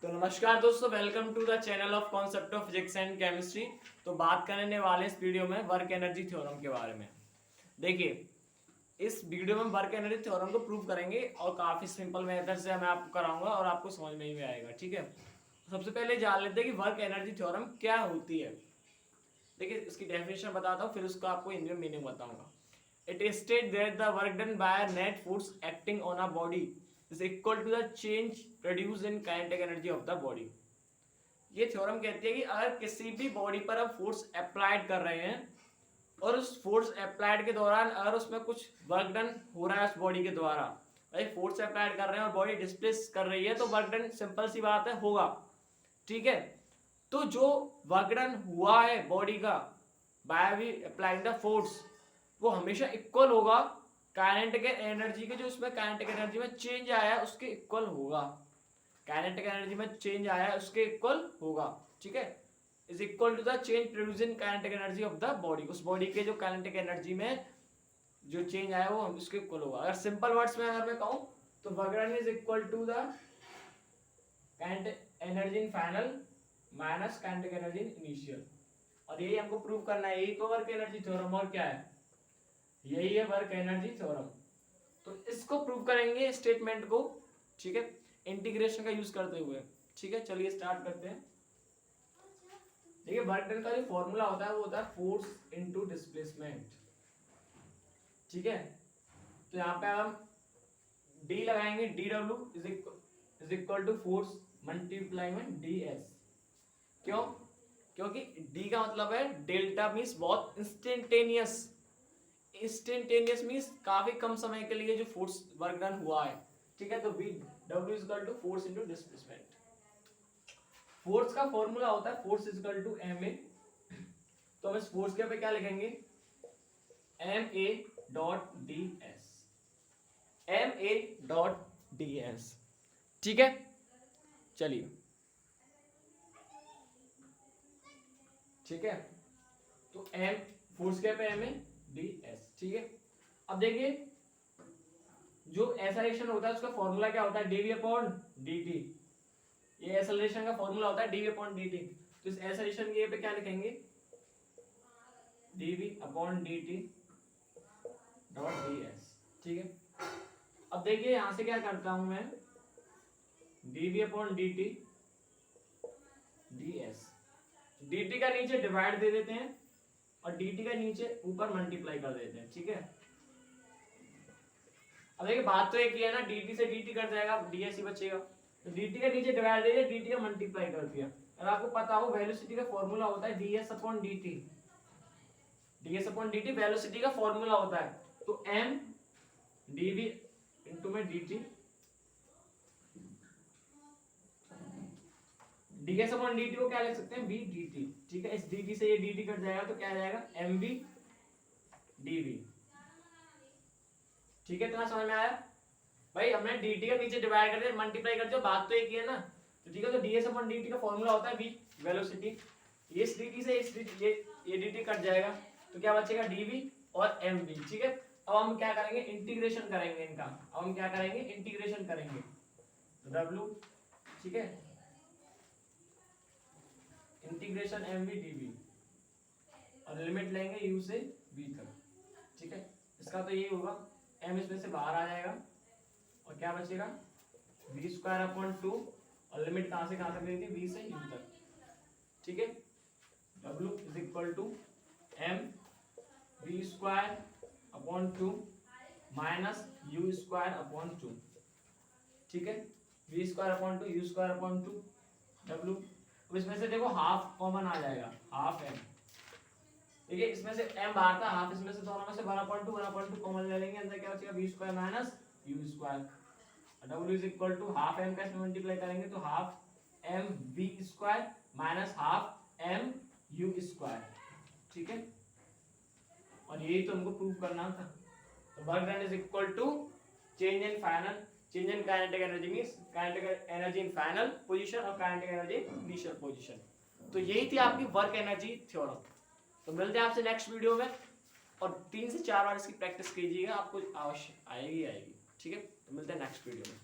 तो नमस्कार दोस्तों, welcome to the channel of concept of physics and chemistry. तो बात करने वाले इस वीडियो में वर्क एनर्जी थ्योरम के बारे में। देखिए, इस वीडियो में वर्क एनर्जी थ्योरम को प्रूव करेंगे और काफी सिंपल मेथड से मैं आपको कराऊंगा और आपको समझ में ही आएगा। ठीक है, सबसे पहले जान लेते हैं कि वर्क एनर्जी थ्योरम क्या होती है। देखिए, इसकी डेफिनेशन बताता हूँ, फिर उसको आपको हिंदी में मीनिंग बताऊंगा। It state that the work done by net force acting on a body is equal to the change produce in kinetic energy of the body. ये थ्योरम कहती है कि अगर किसी भी बॉडी पर हम फोर्स अप्लाइड कर रहे हैं और उस फोर्स अप्लाइड के दौरान अगर उसमें कुछ वर्क डन हो रहा है उस बॉडी के द्वारा, भाई फोर्स अप्लाइड कर रहे हैं और बॉडी डिस्प्लेस कर रही है, तो वर्क डन सिंपल सी बात है होगा। ठीक है, तो जो वर्क डन हुआ है बॉडी का by we applying the force, वो हमेशा इक्वल होगा काइनेटिक एनर्जी के, जो उसमें काइनेटिक एनर्जी में चेंज आया है उसके इक्वल होगा। काइनेटिक एनर्जी में चेंज आया है उसके इक्वल होगा। ठीक है, is equal to the change produce in kinetic energy of the body. उस बॉडी के जो काइनेटिक एनर्जी में जो चेंज आया वो उसके इक्वल होगा। अगर सिंपल वर्ड्स में अगर मैं कहूं तो work done is equal to the kinetic energy in final minus kinetic energy in initial. और यही हमको प्रूव करना है, यही तो वर्क एनर्जी थ्योरम और क्या है, यही है वर्क एनर्जी थ्योरम। तो इसको प्रूव करेंगे स्टेटमेंट को, ठीक है, इंटीग्रेशन का यूज करते हुए। ठीक है, चलिए स्टार्ट करते हैं। देखिए, वर्क डन का जो फॉर्मूला होता है वो होता है फोर्स इनटू डिस्प्लेसमेंट। ठीक है, तो यहाँ पे हम डी लगाएंगे, D W is equal to force multiply में डी एस। क्यों? क्योंकि डी का मतलब है डेल्टा, मीन्स बहुत इंस्टेंटेनियस। इंस्टेंटेनियस मीन्स काफी कम समय के लिए जो फोर्स वर्क डन हुआ है। ठीक है, तो B W is equal to force into displacement. Force का फॉर्मूला होता है force is equal to M A. तो हम इस फोर्स के पे क्या लिखेंगे, M A dot D S, M A dot D S. ठीक है, चलिए, ठीक है, तो एम फोर्स के पे एम ए डी एस। ठीक है, अब देखिए जो एक्सेलरेशन होता है उसका फॉर्मूला क्या होता है, डीवी अपॉन डी। ये एक्सेलरेशन का फॉर्मूला होता है डीवी अपॉन डी। तो इस एक्सेलरेशन के पे क्या लिखेंगे, DV upon D T dot D S. ठीक है, अब देखिए यहां से क्या करता हूं मैं, DV upon D T D S. D T का नीचे डिवाइड दे देते हैं और डी टी का नीचे ऊपर मल्टीप्लाई कर देते हैं। ठीक है, अब देखिए बात तो एक ही है ना, डी टी से डी टी कट जाएगा, डी एस ही बचेगा। तो डी टी का नीचे डिवाइड दे दिया, डी टी का मल्टीप्लाई कर दिया। अगर आपको पता हो वेलोसिटी का फॉर्मूला होता है D S upon D T, D S upon D T velocity का फॉर्मूला होता है। तो एम डीवी इंटू में D T, D S upon D T को क्या लिख सकते हैं, बी डी टी। ठीक है, इस डी टी से ये डी टी कट जाएगा तो क्या आ जाएगा, एम बी डी वी। ठीक है, इतना समझ में आया भाई? हमने डी टी का नीचे डिवाइड कर दिया, मल्टीप्लाई कर दिया, बात तो एक ही है ना। तो ठीक है, तो D S upon D T का फॉर्मूला होता है बी वेलोसिटी। ये इस डी टी से इस ये डी टी कट जाएगा तो क्या बचेगा, डी वी और एम बी। ठीक है, अब हम क्या करेंगे, इंटीग्रेशन करेंगे इनका। अब हम क्या करेंगे, इंटीग्रेशन करेंगे। तो डब्ल्यू, ठीक है, integration M V D V और लिमिट लेंगे यू से बी तक। ठीक है, इसका तो ये होगा, एम इसमें से बाहर आ जाएगा और क्या बचेगा, वी स्क्वायर अपॉन टू, और लिमिट कहां से कहां तक लेनी थी, वी से यू तक। ठीक है, W is equal to M V square upon two minus U square upon two. ठीक है, V square upon two U square upon two W. अब इसमें से देखो हाफ कॉमन आ जाएगा, हाफ एम। ठीक है, इसमें से m बाहर था, हाफ इसमें से दोनों में से 1/2 कॉमन ले लेंगे, अंदर क्या बचेगा, v square minus u square. w is equal to half m का इसमें मल्टीप्लाई करेंगे तो half m v square minus half m u square. ठीक है, और यही तो हमको प्रूव करना था। तो work done is equal to change in final, change in kinetic energy means kinetic energy in final position और kinetic energy in initial position. तो यही थी आपकी वर्क एनर्जी थ्योरम। तो मिलते हैं आपसे नेक्स्ट वीडियो में, और 3 से 4 बार इसकी प्रैक्टिस कीजिएगा, आपको अवश्य आएगी। ठीक है, तो मिलते हैं नेक्स्ट वीडियो में।